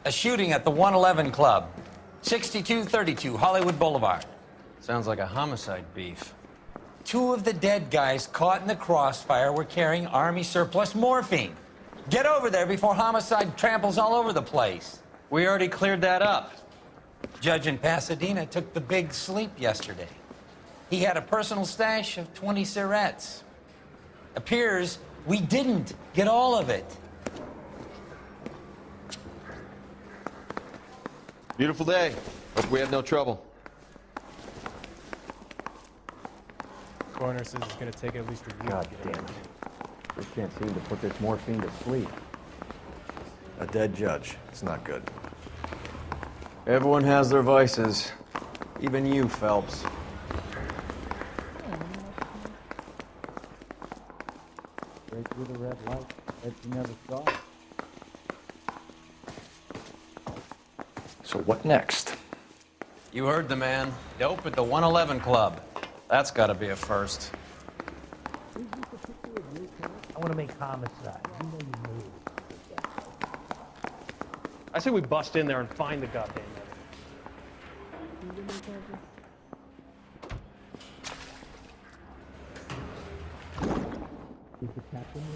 A shooting at the 111 Club, 6232 Hollywood Boulevard. Sounds like a homicide beef. 2 of the dead guys caught in the crossfire were carrying Army surplus morphine. Get over there before homicide tramples all over the place. We already cleared that up. Judge in Pasadena took the big sleep yesterday. He had a personal stash of 20 cigarettes. Appears we didn't get all of it. Beautiful day. Hope we had no trouble. Coroner says it's going to take at least a week. God damn it. We can't seem to put this morphine to sleep. A dead judge. It's not good. Everyone has their vices. Even you, Phelps. Right through the red light that you never saw. So what next? You heard the man. Dope at the 111 Club. That's gotta be a first. I want to make homicide. You know you move. I say we bust in there and find the goddamn evidence. Is the captain in?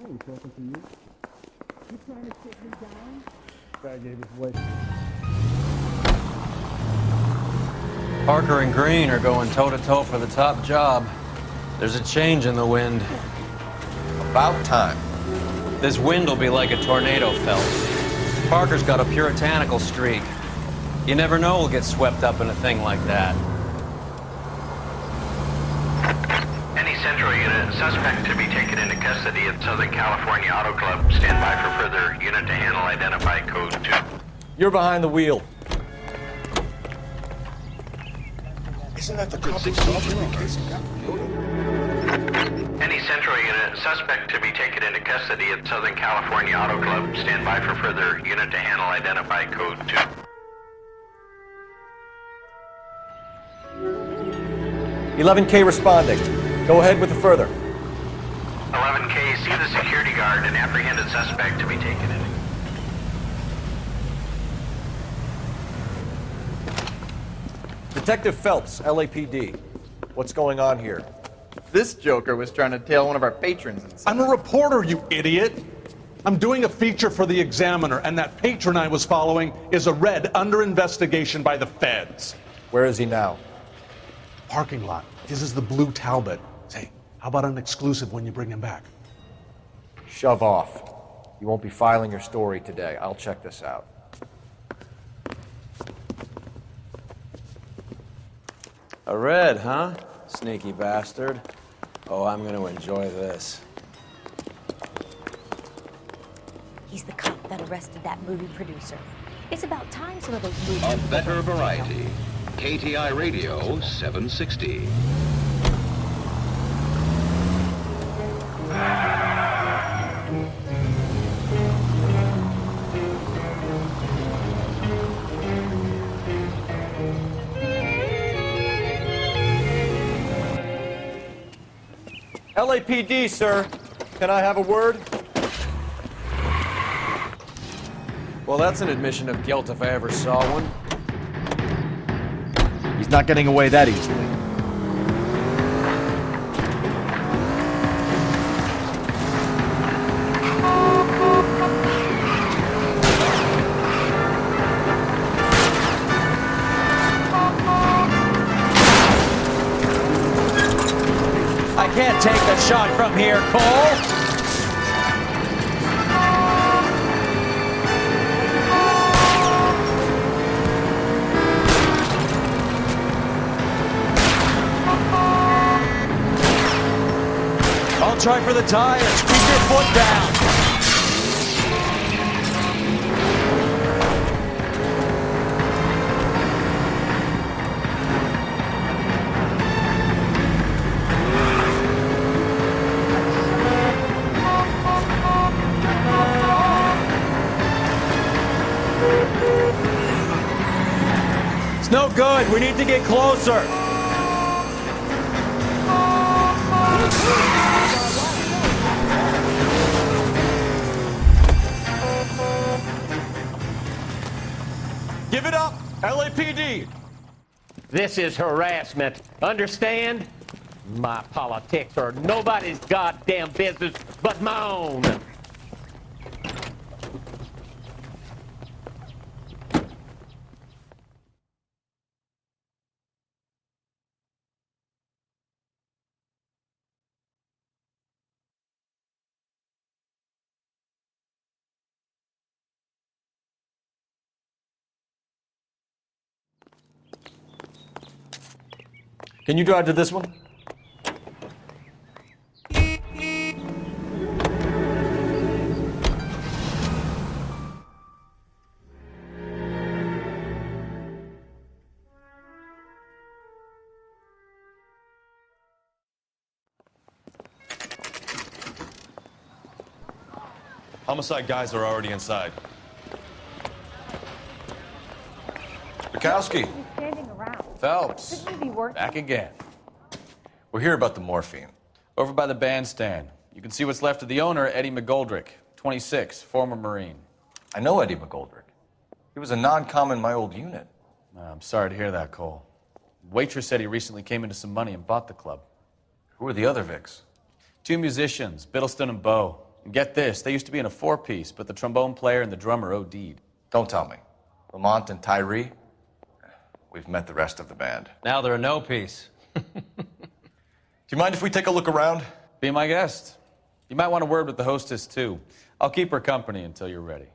He's talking to you. You trying to sit me down? Guy gave his voice. Parker and Green are going toe-to-toe for the top job. There's a change in the wind. About time. This wind will be like a tornado, Phelps. Parker's got a puritanical streak. You never know we'll get swept up in a thing like that. Any Central unit, suspect to be taken into custody at Southern California Auto Club. Stand by for further unit to handle identify code 2. You're behind the wheel. Isn't that the copy of the case? Any Central unit, suspect to be taken into custody at Southern California Auto Club. Stand by for further unit to handle identify code 2. 11K responding. Go ahead with the further. 11K, see the security guard and apprehended suspect to be taken in. Detective Phelps, LAPD. What's going on here? This joker was trying to tail one of our patrons inside. I'm a reporter, you idiot. I'm doing a feature for the Examiner, and that patron I was following is a red under investigation by the feds. Where is he now? Parking lot. This is the blue Talbot. Say, how about an exclusive when you bring him back? Shove off. You won't be filing your story today. I'll check this out. A red, huh? Sneaky bastard. Oh, I'm gonna enjoy this. He's the cop that arrested that movie producer. It's about time some of those movies... A better variety. KTI Radio 760. LAPD, sir. Can I have a word? Well, that's an admission of guilt if I ever saw one. He's not getting away that easily. I can't take the shot from here, Cole. I'll try for the tires. Keep your foot down. It's no good. We need to get closer. Give it up, LAPD. This is harassment. Understand? My politics are nobody's goddamn business but my own. Can you drive to this one? Homicide guys are already inside. Bukowski. Standing around. Phelps. Shouldn't you be working? Back again. We're here about the morphine. Over by the bandstand. You can see what's left of the owner, Eddie McGoldrick, 26, former Marine. I know Eddie McGoldrick. He was a non-com in my old unit. I'm sorry to hear that, Cole. Waitress said he recently came into some money and bought the club. Who are the other Vics? 2 musicians, Biddleston and Bo. And get this, they used to be in a 4-piece, but the trombone player and the drummer OD'd. Don't tell me. Lamont and Tyree? We've met the rest of the band. Now they're a no-piece. Do you mind if we take a look around? Be my guest. You might want a word with the hostess, too. I'll keep her company until you're ready.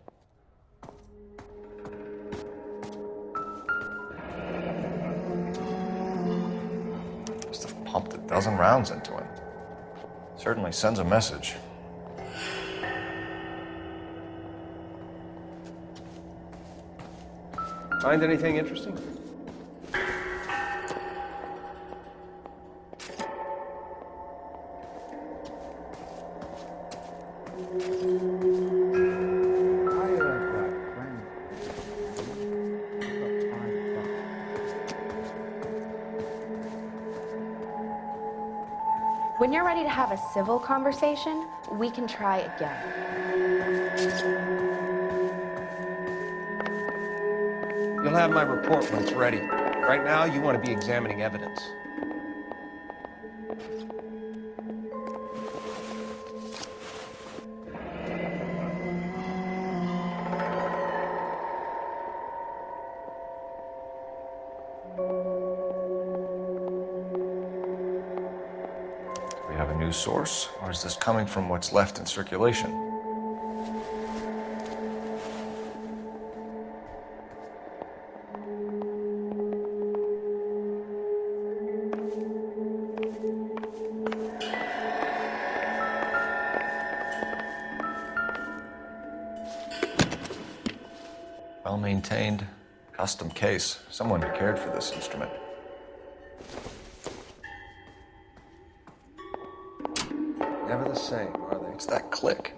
Must have pumped a dozen rounds into him. Certainly sends a message. Find anything interesting? When you're ready to have a civil conversation, we can try again. You'll have my report when it's ready. Right now, you want to be examining evidence. Do we have a new source, or is this coming from what's left in circulation? Well-maintained, custom case. Someone cared for this instrument. Never the same, are they? What's that click?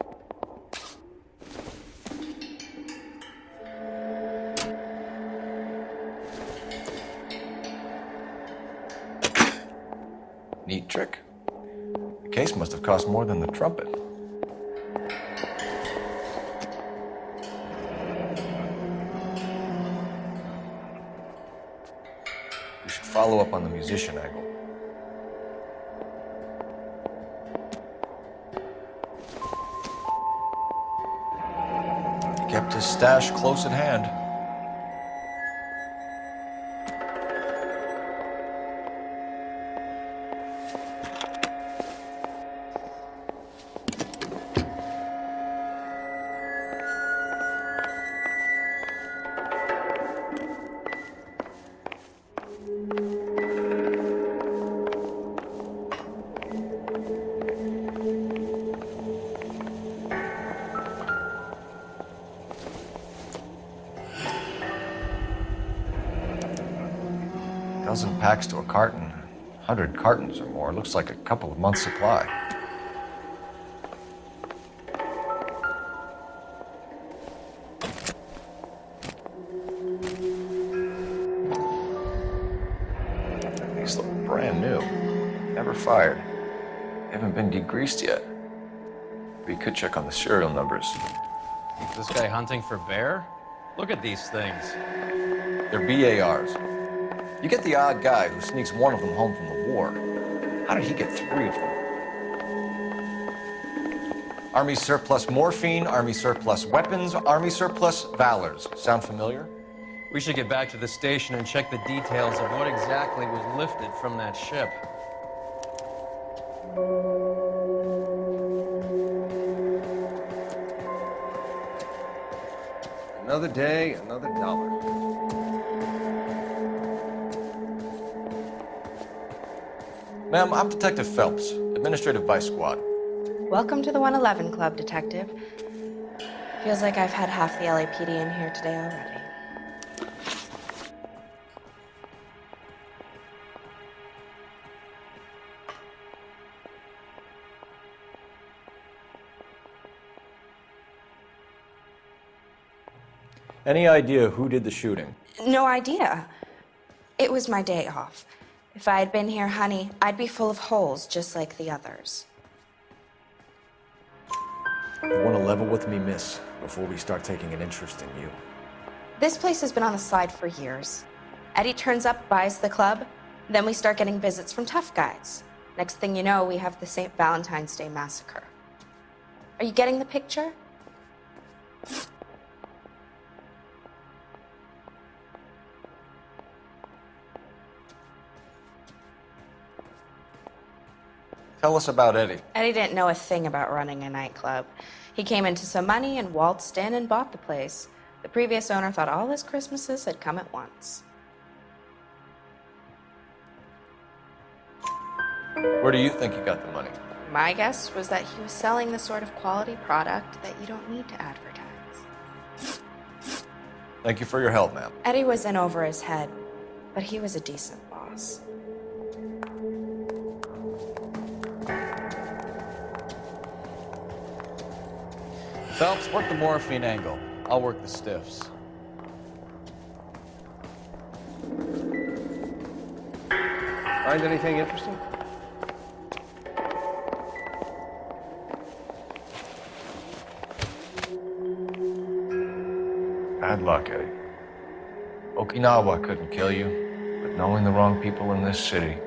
Neat trick. The case must have cost more than the trumpet. Follow up on the musician angle. He kept his stash close at hand. Dozen packs to a carton, 100 cartons or more. Looks like a couple of months' supply. expired. They haven't been degreased yet. We could check on the serial numbers. Is this guy hunting for bear? Look at these things. They're BARs. You get the odd guy who sneaks one of them home from the war. How did he get 3 of them? Army surplus morphine, Army surplus weapons, Army surplus valors. Sound familiar? We should get back to the station and check the details of what exactly was lifted from that ship. Another day, another dollar. Ma'am, I'm Detective Phelps, Administrative Vice Squad. Welcome to the 111 Club, Detective. Feels like I've had half the LAPD in here today already. Any idea who did the shooting? No idea. It was my day off. If I had been here, honey, I'd be full of holes just like the others. You want to level with me, miss, before we start taking an interest in you? This place has been on the slide for years. Eddie turns up, buys the club, then we start getting visits from tough guys. Next thing you know, we have the St. Valentine's Day massacre. Are you getting the picture? Tell us about Eddie. Eddie didn't know a thing about running a nightclub. He came into some money and waltzed in and bought the place. The previous owner thought all his Christmases had come at once. Where do you think he got the money? My guess was that he was selling the sort of quality product that you don't need to advertise. Thank you for your help, ma'am. Eddie was in over his head, but he was a decent boss. Phelps, work the morphine angle. I'll work the stiffs. Find anything interesting? Bad luck, Eddie. Okinawa couldn't kill you, but knowing the wrong people in this city.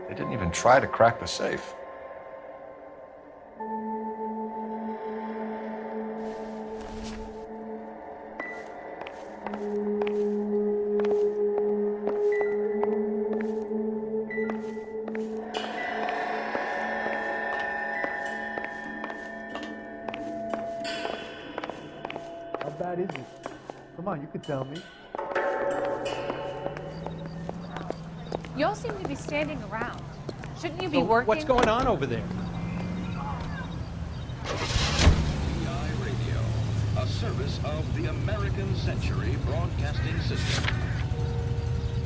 They didn't even try to crack the safe. How bad is it? Come on, you can tell me. You all seem to be standing around. Shouldn't you be working? What's going on over there? Radio, a service of the American Century Broadcasting System.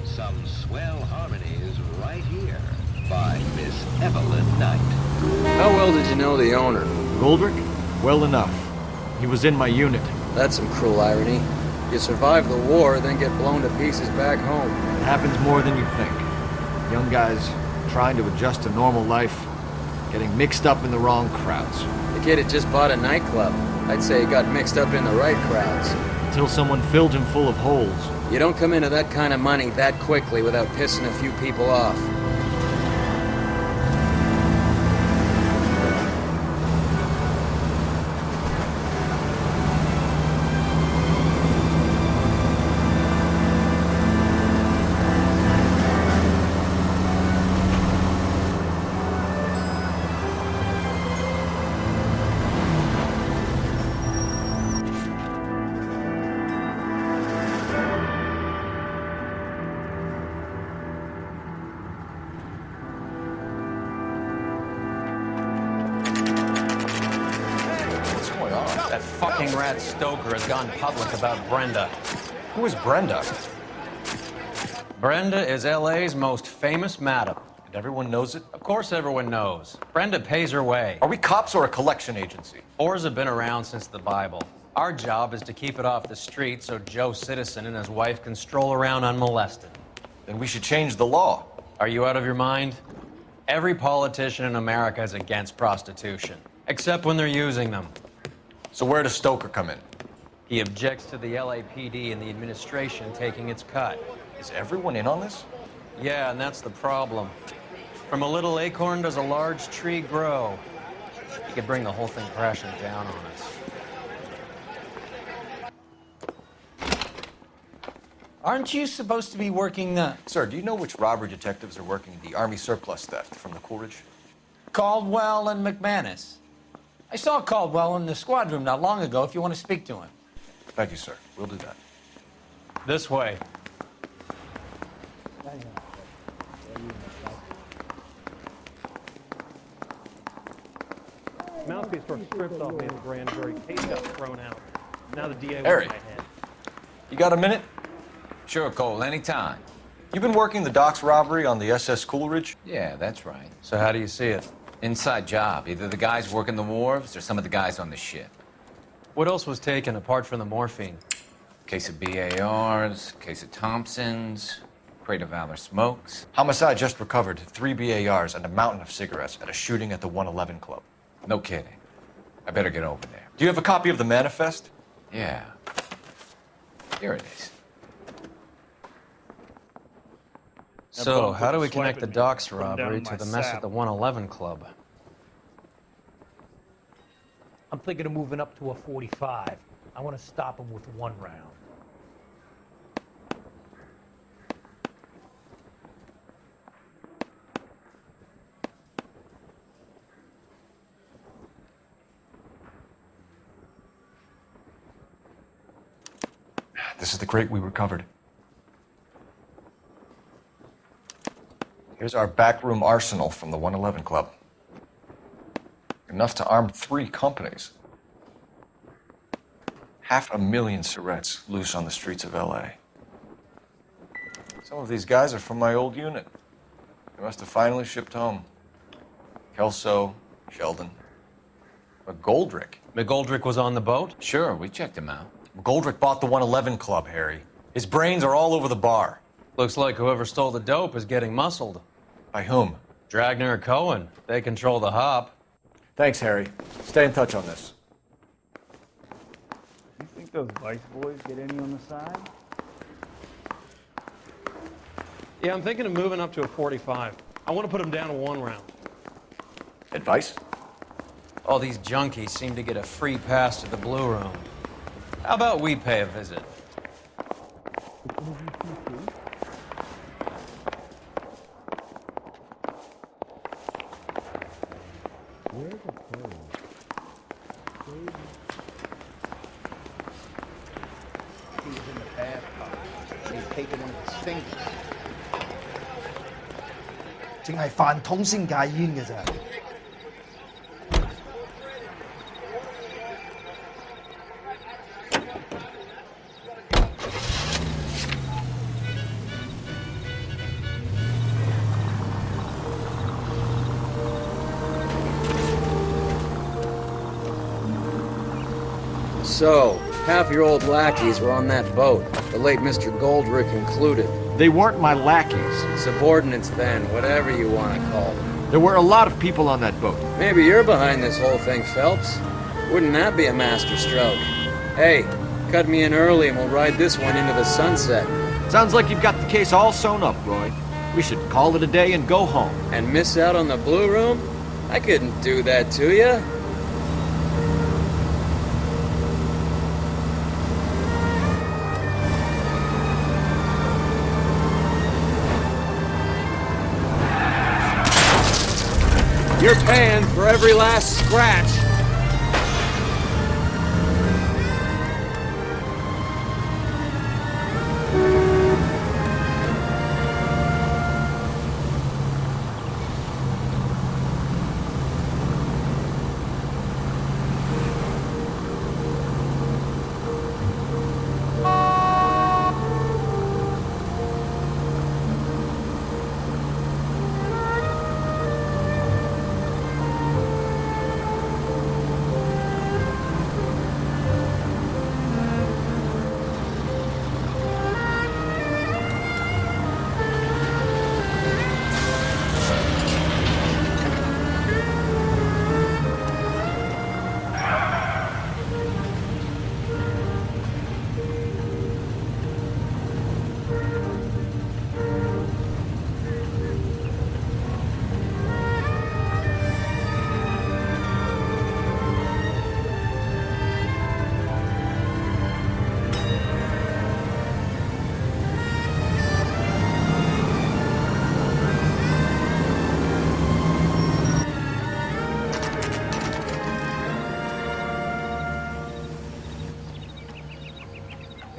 Some swell harmonies right here by Miss Evelyn Knight. How well did you know the owner? Goldrick? Well enough. He was in my unit. That's some cruel irony. You survive the war, then get blown to pieces back home. It happens more than you think. Young guys trying to adjust to normal life, getting mixed up in the wrong crowds. The kid had just bought a nightclub. I'd say he got mixed up in the right crowds. Until someone filled him full of holes. You don't come into that kind of money that quickly without pissing a few people off. That fucking rat Stoker has gone public about Brenda. Who is Brenda? Brenda is LA's most famous madam. And everyone knows it? Of course everyone knows. Brenda pays her way. Are we cops or a collection agency? Whores have been around since the Bible. Our job is to keep it off the street so Joe Citizen and his wife can stroll around unmolested. Then we should change the law. Are you out of your mind? Every politician in America is against prostitution, except when they're using them. So where does Stoker come in? He objects to the LAPD and the administration taking its cut. Is everyone in on this? Yeah, and that's the problem. From a little acorn does a large tree grow. He could bring the whole thing crashing down on us. Aren't you supposed to be working the... Sir, do you know which robbery detectives are working the Army surplus theft from the Coolidge? Caldwell and McManus. I saw Caldwell in the squad room not long ago if you want to speak to him. Thank you, sir. We'll do that. This way. Mouthpiece were stripped off me in the grand jury. Case got thrown out. Now the DA Harry, wants my head. you got a minute? Sure, Cole, anytime. You've been working the docks robbery on the SS Coolidge? Yeah, that's right. So how do you see it? Inside job. Either the guys working the wharves or some of the guys on the ship. What else was taken apart from the morphine? Case of BARs, case of Thompsons, crate of Valor smokes. Homicide just recovered 3 BARs and a mountain of cigarettes at a shooting at the 111 Club. No kidding. I better get over there. Do you have a copy of the manifest? Yeah. Here it is. So, how do we connect the docks robbery to the mess at the 111 Club? I'm thinking of moving up to a 45. I want to stop him with one round. This is the crate we recovered. Here's our backroom arsenal from the 111 Club. Enough to arm 3 companies. 500,000 cigarettes loose on the streets of LA. Some of these guys are from my old unit. They must have finally shipped home. Kelso, Sheldon. McGoldrick. McGoldrick was on the boat? Sure, we checked him out. McGoldrick bought the 111 Club, Harry. His brains are all over the bar. Looks like whoever stole the dope is getting muscled. By whom? Dragner or Cohen. They control the hop. Thanks, Harry. Stay in touch on this. You think those Vice boys get any on the side? Yeah, I'm thinking of moving up to a 45. I want to put them down to 1 round. Advice? All these junkies seem to get a free pass to the Blue Room. How about we pay a visit? He was in the bathtub. He'd taken one of his fingers. 淨係飯桶先戒煙嘅咋。So, half-year-old lackeys were on that boat, the late Mr. Goldrick included. They weren't my lackeys. Subordinates then, whatever you want to call them. There were a lot of people on that boat. Maybe you're behind this whole thing, Phelps. Wouldn't that be a masterstroke? Hey, cut me in early and we'll ride this one into the sunset. Sounds like you've got the case all sewn up, Roy. We should call it a day and go home. And miss out on the Blue Room? I couldn't do that to you. You're paying for every last scratch.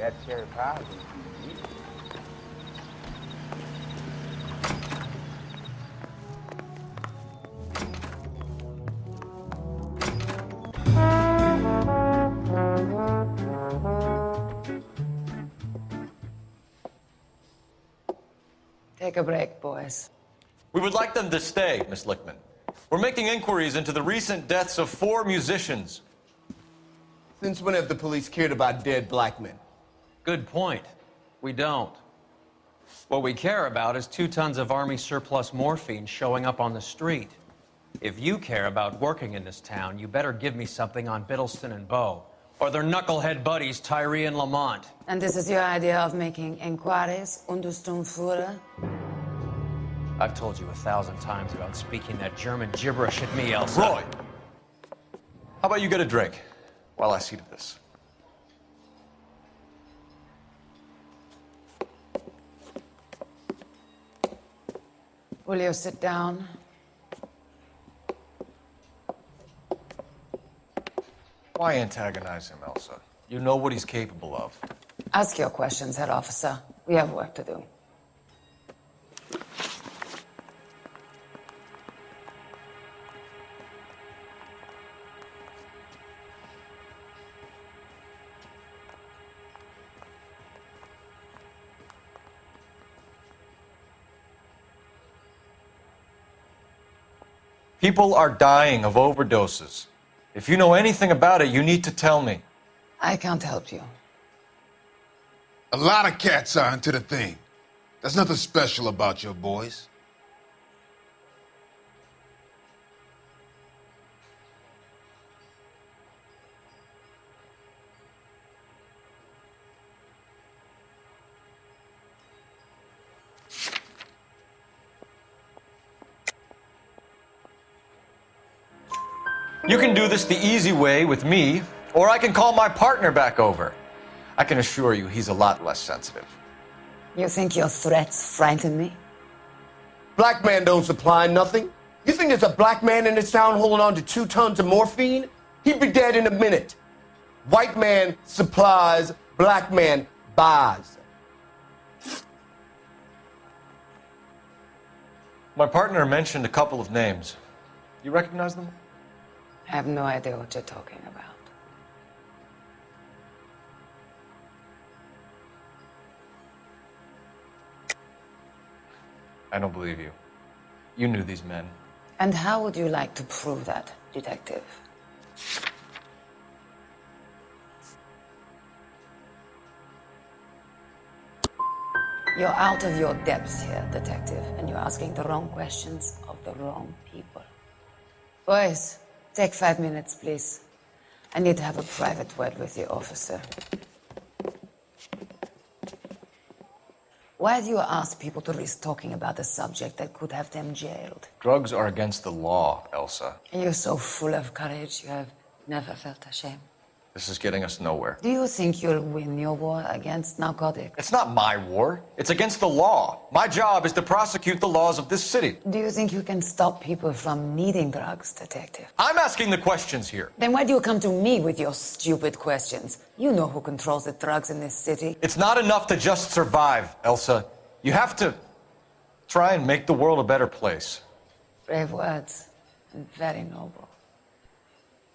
That cherry pie is Take a break, boys. We would like them to stay, Miss Lickman. We're making inquiries into the recent deaths of 4 musicians. Since when have the police cared about dead black men? Good point. We don't. What we care about is 2 tons of Army surplus morphine showing up on the street. If you care about working in this town, you better give me something on Biddleston and Bow, or their knucklehead buddies Tyree and Lamont. And this is your idea of making inquiries, Untersturmführer? I've told you 1,000 times about speaking that German gibberish at me, Elsa. Roy! How about you get a drink while I see to this? Will you sit down? Why antagonize him, Elsa? You know what he's capable of. Ask your questions, head officer. We have work to do. People are dying of overdoses. If you know anything about it, you need to tell me. I can't help you. A lot of cats are into the thing. There's nothing special about your boys. You can do this the easy way with me, or I can call my partner back over. I can assure you he's a lot less sensitive. You think your threats frighten me? Black man don't supply nothing. You think there's a black man in this town holding on to 2 tons of morphine? He'd be dead in a minute. White man supplies, black man buys. My partner mentioned a couple of names. You recognize them? I have no idea what you're talking about. I don't believe you. You knew these men. And how would you like to prove that, detective? You're out of your depths here, detective, and you're asking the wrong questions of the wrong people. Boys, take 5 minutes, please. I need to have a private word with the officer. Why do you ask people to risk talking about a subject that could have them jailed? Drugs are against the law, Elsa. And you're so full of courage, you have never felt ashamed. This is getting us nowhere. Do you think you'll win your war against narcotics? It's not my war. It's against the law. My job is to prosecute the laws of this city. Do you think you can stop people from needing drugs, detective? I'm asking the questions here. Then why do you come to me with your stupid questions? You know who controls the drugs in this city. It's not enough to just survive, Elsa. You have to try and make the world a better place. Brave words, and very noble.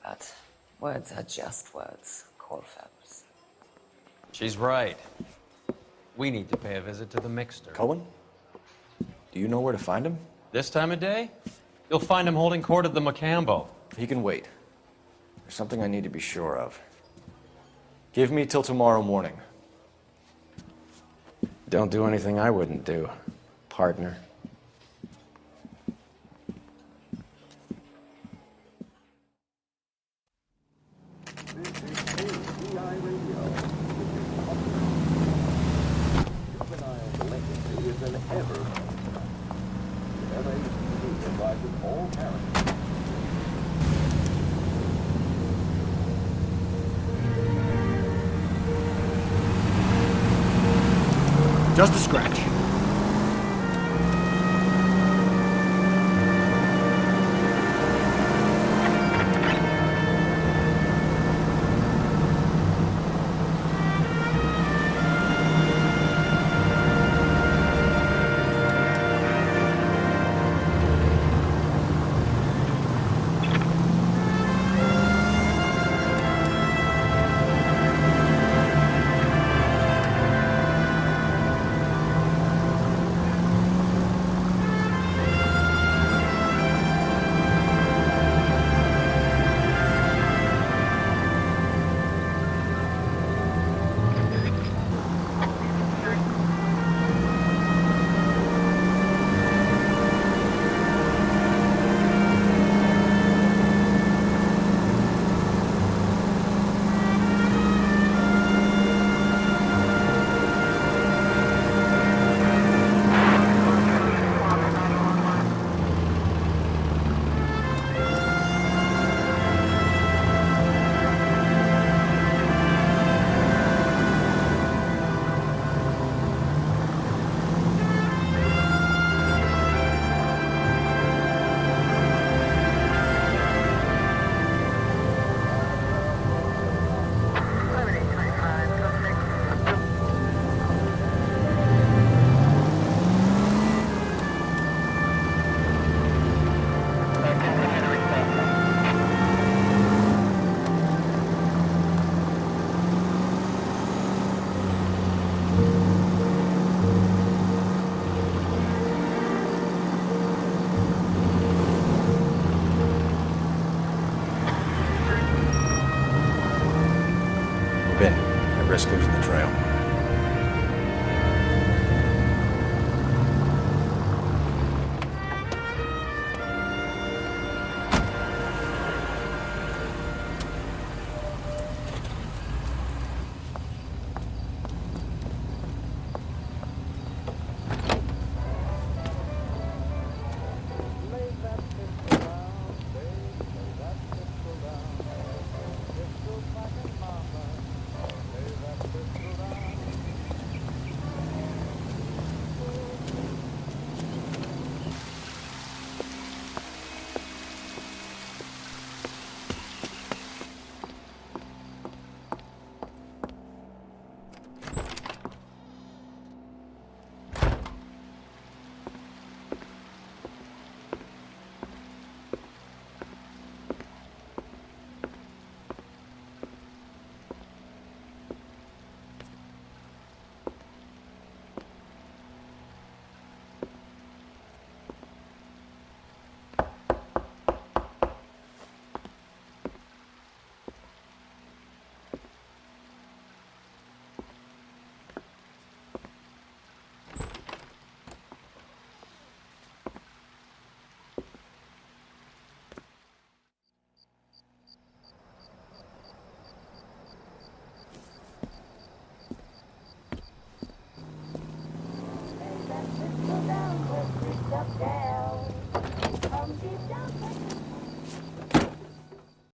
But words are just words, Cole Phelps. She's right. We need to pay a visit to the mixer. Cohen? Do you know where to find him? This time of day? You'll find him holding court at the Macambo. He can wait. There's something I need to be sure of. Give me till tomorrow morning. Don't do anything I wouldn't do, partner. Just a scratch. risk losing the trail.